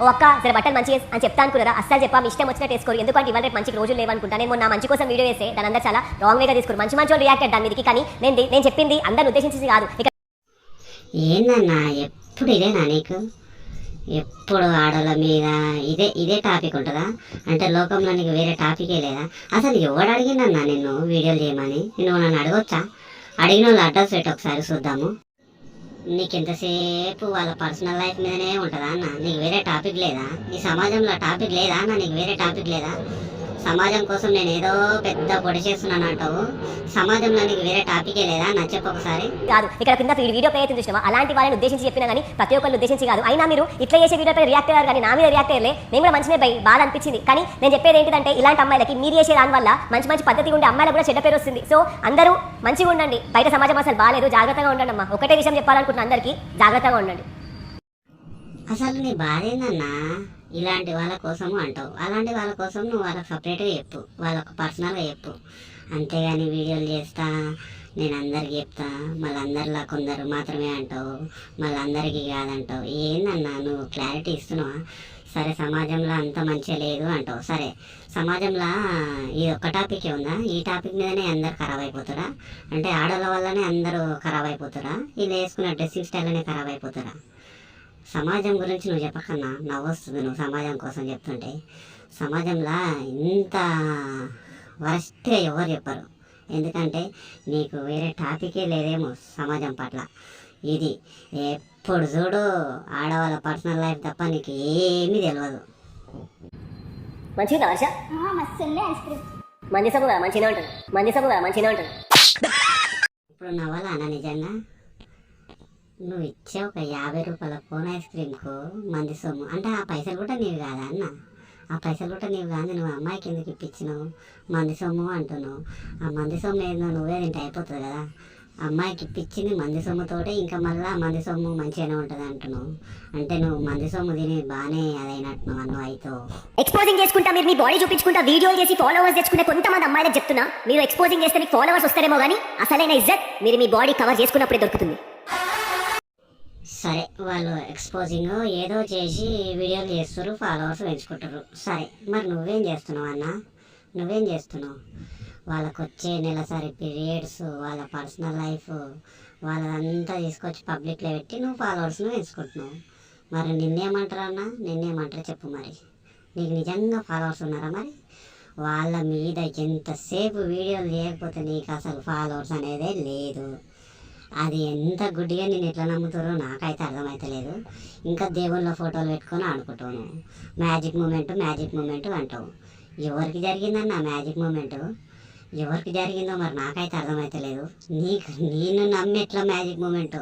ఓ అక్క సరే బట్టలు మంచి అని చెప్తా అనుకున్నారా? అస్సలు చెప్పా, మీ ఇష్టం వచ్చినట్టు వేసుకోరు. ఎందుకంటే ఇవాళ రేపు మంచి రోజులు లేవనుకుంటా. నేను మొన్న మంచి కోసం వీడియో వేస్తే దాని అందరూ చాలా రాంగ్ వేగా తీసుకోరు. మంచి మంచి రియాక్ట్ దాని మీదకి. కానీ నేను చెప్పింది అందరిని ఉద్దేశించి కాదు. ఏందన్నా ఎప్పుడు ఇదేనా నీకు? ఎప్పుడు ఆడల మీద ఇదే టాపిక్ ఉంటుందా? అంటే లోకంలో నీకు వేరే టాపికే లేదా? అసలు ఎవడు అడిగిందన్నా నిన్ను వీడియోలు చేయమని? నువ్వు నన్ను అడగొచ్చా? అడిగిన వాళ్ళు అడ్రస్ పెట్టి ఒకసారి చూద్దాము. నీకు ఎంతసేపు వాళ్ళ పర్సనల్ లైఫ్ మీదనే ఉంటుందా అన్న? నీకు వేరే టాపిక్ లేదా? ఈ సమాజంలో టాపిక్ లేదా అన్న? నీకు వేరే టాపిక్ లేదా? సమాజం కోసం నేను ఏదో పెద్ద పొడి చేస్తున్నాను అంటావు. సమాజంలో నీకు వేరే టాపికే లేదా? నా చెప్పు ఒకసారి. కాదు ఇక్కడ కింద వీడియో పై చూసినావా? అలాంటి వాళ్ళని ఉద్దేశించి చెప్పినా కానీ ప్రతి ఒక్కరిని ఉద్దేశించి కాదు. అయినా మీరు ఇట్లా చేసే వీడియోపై రియాక్ట్ అయ్యారు కానీ నా మీద రియాక్ట్ అయ్యలే. నేను కూడా మంచిగా బాధ అనిపించింది. కానీ నేను చెప్పేది ఏంటంటే ఇలాంటి అమ్మాయిలకి మీరు చేసే దాని వల్ల మంచి మంచి పద్ధతి ఉండే అమ్మాయిలకు కూడా చెడ్డ పేరు వస్తుంది. సో అందరూ మంచిగా ఉండండి. బయట సమాజం అసలు బాగాలేదు, జాగ్రత్తగా ఉండండి అమ్మా. ఒకటే విషయం చెప్పాలనుకుంటున్నా అందరికీ, జాగ్రత్తగా ఉండండి. అసలు నీ బాధ ఏందన్నా? ఇలాంటి వాళ్ళ కోసము అంటావు. అలాంటి వాళ్ళ కోసం నువ్వు వాళ్ళకి సపరేట్గా చెప్పు, వాళ్ళకు పర్సనల్గా చెప్పు. అంతేగాని వీడియోలు చేస్తా, నేను అందరికి చెప్తా, మళ్ళీ అందరిలా కొందరు మాత్రమే అంటావు, మళ్ళీ అందరికీ కాదంటావు. ఏందన్నా నువ్వు క్లారిటీ ఇస్తున్నావా? సరే సమాజంలో అంత మంచిగా లేదు అంటావు. సరే సమాజంలో ఈ ఒక్క టాపికే ఉందా? ఈ టాపిక్ మీదనే అందరు ఖరాబ్ అయిపోతారా? అంటే ఆడవాళ్ళ వల్లనే అందరూ ఖరాబ్ అయిపోతారా? వీళ్ళు వేసుకున్న డ్రెస్సింగ్ స్టైల్నే ఖరాబ్ అయిపోతారా? సమాజం గురించి నువ్వు చెప్పకన్నా నవ్వొస్తుంది నువ్వు సమాజం కోసం చెప్తుంటే. సమాజంలో ఇంత వరస్ట్గా ఎవరు చెప్పరు. ఎందుకంటే నీకు వేరే టాపికే లేదేమో సమాజం పట్ల. ఇది ఎప్పుడు చూడు ఆడవాళ్ళ పర్సనల్ లైఫ్ తప్ప నీకు ఏమీ తెలియదు. మంచిగా వర్ష మంది సబ్బుగా మంచిగా ఉంటుంది. ఇప్పుడు నవ్వాలా అన్న నిజంగా? నువ్వు ఇచ్చే ఒక 50 రూపాయల కోన్ ఐస్ క్రీమ్కు మంది సొమ్ము అంటే ఆ పైసలు కూడా నీవు కాదా అన్న? ఆ పైసలు కూడా నీవు కాదు. నువ్వు అమ్మాయికి ఎందుకు ఇప్పించినావు? మంది సొమ్ము అంటున్నావు. ఆ మంది సొమ్ము ఏదో నువ్వే తింటే అయిపోతుంది కదా. అమ్మాయికి ఇప్పించింది మంది సొమ్ముతోటే, ఇంకా మళ్ళీ మంది సొమ్ము మంచిగానే ఉంటుంది అంటున్నావు. అంటే నువ్వు మంది సొమ్ము తిని బాగానే అదైనట్టు అన్ను అయితే ఎక్స్పోజింగ్ చేసుకుంటా, మీరు మీ బాడీ చూపించుకుంటా, వీడియోలు చేసి ఫాలోవర్స్ తెచ్చుకునే కొంతమంది అమ్మాయిలకు చెప్తున్నా, మీరు ఎక్స్పోజింగ్ చేస్తే మీకు ఫాలోవర్స్ వస్తారేమో కానీ అసలైన ఇజ్జత్ మీరు మీ బాడీ కవర్ చేసుకున్నప్పుడే దొరుకుతుంది. సరే వాళ్ళు ఎక్స్పోజింగ్ ఏదో చేసి వీడియోలు చేస్తారు, ఫాలోవర్స్ పెంచుకుంటారు. సరే మరి నువ్వేం చేస్తున్నావు అన్న? నువ్వేం చేస్తున్నావు? వాళ్ళకు వచ్చే నెలసరి పీరియడ్స్, వాళ్ళ పర్సనల్ లైఫ్, వాళ్ళదంతా తీసుకొచ్చి పబ్లిక్లో పెట్టి నువ్వు ఫాలోవర్స్ను పెంచుకుంటున్నావు. మరి నిన్నేమంటారు అన్న? నిన్నేమంటారు చెప్పు. మరి నీకు నిజంగా ఫాలోవర్స్ ఉన్నారా? మరి వాళ్ళ మీద ఎంతసేపు వీడియోలు చేయకపోతే నీకు అసలు ఫాలోవర్స్ అనేదే లేదు. అది ఎంత గుడ్డిగా నేను ఎట్లా నమ్ముతారో నాకైతే అర్థమవుతలేదు. ఇంకా దేవుళ్ళ ఫోటోలు పెట్టుకొని ఆడుకుంటాను. మ్యాజిక్ మూమెంట్ అంటావు. ఎవరికి జరిగిందన్న మ్యాజిక్ మూమెంట్? ఎవరికి జరిగిందో మరి నాకైతే అర్థమవుతలేదు. నేను నమ్మి ఎట్లా మ్యాజిక్ మూమెంట్?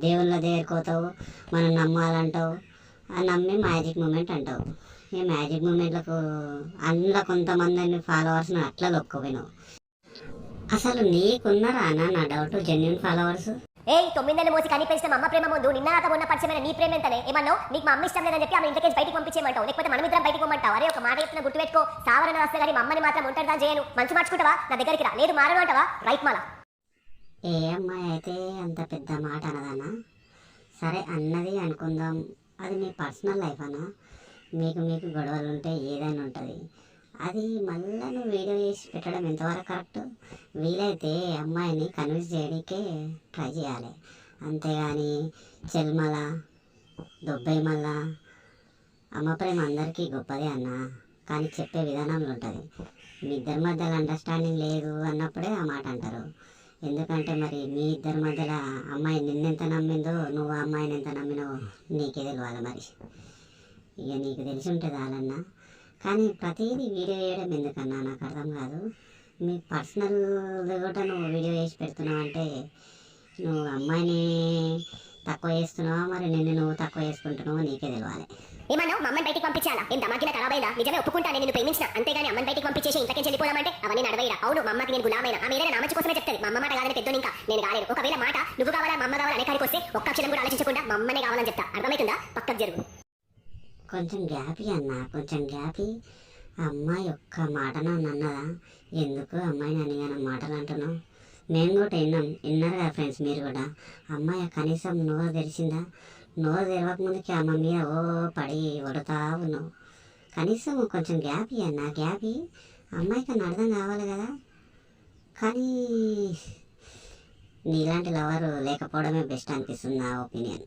దేవుళ్ళ దగ్గరికి పోతావు, మనం నమ్మాలంటావు, నమ్మి మ్యాజిక్ మూమెంట్ అంటావు. ఈ మ్యాజిక్ మూమెంట్లకు అందులో కొంతమంది ఫాలోవర్స్ని అట్లా దొక్కుపోయినావు. అసలు నీకున్నారా అన్న? నా డౌట్ జెన్యున్ ఫాలోవర్స్. 9 నెలలు మోసి కనిపించిన అమ్మ ప్రేమ ముందు నిన్న నాక మొన్న పరిచయమైన నీ ప్రేమ ఎంతనే? ఏమన్నావు? నీకు మా అమ్మ ఇష్టం లేదని చెప్పి ఆమె ఇంటికి బయటికి పంపించేయమంటావు, లేకపోతే మనమిద్దరం బయటికి పోమంటావు. అరే ఒక మాట చెప్తున్నా గుర్తుపెట్టుకో, సావరణ వస్తే కానీ మా అమ్మని మాత్రం ఉంటాడుదా చేయను. మంచి మార్చుకుంటావా? నా దగ్గరికి రా. లేదు మారను అంటావా? రైట్ మాల. ఏ అమ్మాయి అయితే అంత పెద్ద మాట అనదన్నా? సరే అన్నది అనుకుందాం, అది మీ పర్సనల్ లైఫ్ అన్నా. మీకు గొడవలు ఉంటే ఏదైనా ఉంటుంది. అది మళ్ళీ నువ్వు వీడియో చేసి పెట్టడం ఎంతవరకు కరెక్ట్? వీలైతే అమ్మాయిని కన్విన్స్ చేయడానికే ట్రై చేయాలి. అంతేగాని చెల్మల దుబ్బై మళ్ళా అమ్మ ప్రేమ అందరికీ గొప్పదే అన్న, కానీ చెప్పే విధానంలో ఉంటుంది. మీ ఇద్దరి మధ్యలో అండర్స్టాండింగ్ లేదు అన్నప్పుడే ఆ మాట అంటారు. ఎందుకంటే మరి మీ ఇద్దరి మధ్యలో అమ్మాయి నిన్నెంత నమ్మిందో, నువ్వు ఆ అమ్మాయిని ఎంత నమ్మినో నీకే తెలియాలి. మరి ఇక నీకు తెలిసి ఉంటుంది వాళ్ళన్నా. కానీ ప్రతిదీ వీడియో చేయడం ఎందుకన్నా నాకు అర్థం కాదు. మీ పర్సనల్ కూడా నువ్వు వీడియో చేసి పెడుతున్నావు అంటే నువ్వు అమ్మాయిని తక్కువ చేస్తున్నావా, మరి నిన్ను నువ్వు తక్కువ చేసుకుంటున్నావో నీకే తెలియాలి. ఏమన్నావు? మా అమ్మని బయటికి పంపించాలా? ఏం దమాకిలా ఖరాబ్ అయిందా? నిజమే ఒప్పుకుంటా, నేను ప్రేమించిన. అంతేగాని అమ్మని బయటికి పంపించేసి ఇంతకే చెల్లిపోదామంటే అవన్నీ నడవైరా. అవును మా అమ్మకి నేను గులామైనా, ఆ మీరే నా మంచి కోసమే చెప్తుంది. మా అమ్మ మాట కాదని పెద్దోని ఇంకా నేను కాలేదు. ఒకవేళ మాట నువ్వు కావాలా మా అమ్మ కావాలా అనే కాడికి వస్తే ఒక్క అక్షరం కూడా ఆలోచించకుండా మా అమ్మనే కావాలని చెప్తా. అర్థమవుతుందా? పక్కకు జరుగు. కొంచెం గ్యాపీ అన్న, కొంచెం గ్యాపీ. అమ్మాయి ఒక్క మాటన అన్నదా? ఎందుకు అమ్మాయిని అనిగాన మాటలు అంటున్నావు? మేము కూడా విన్నారు కదా ఫ్రెండ్స్, మీరు కూడా. అమ్మాయి కనీసం నువ్వు తెలిసిందా? నోరు తెరవక ముందుకి అమ్మ మీద ఓ పడి కొడతా ఉన్నావు. కనీసం కొంచెం గ్యాప్ ఇవ్వన్నా, గ్యాప్ అమ్మాయికి అని అర్థం కావాలి కదా. కానీ నీలాంటి లవరు లేకపోవడమే బెస్ట్ అనిపిస్తుంది నా ఒపీనియన్.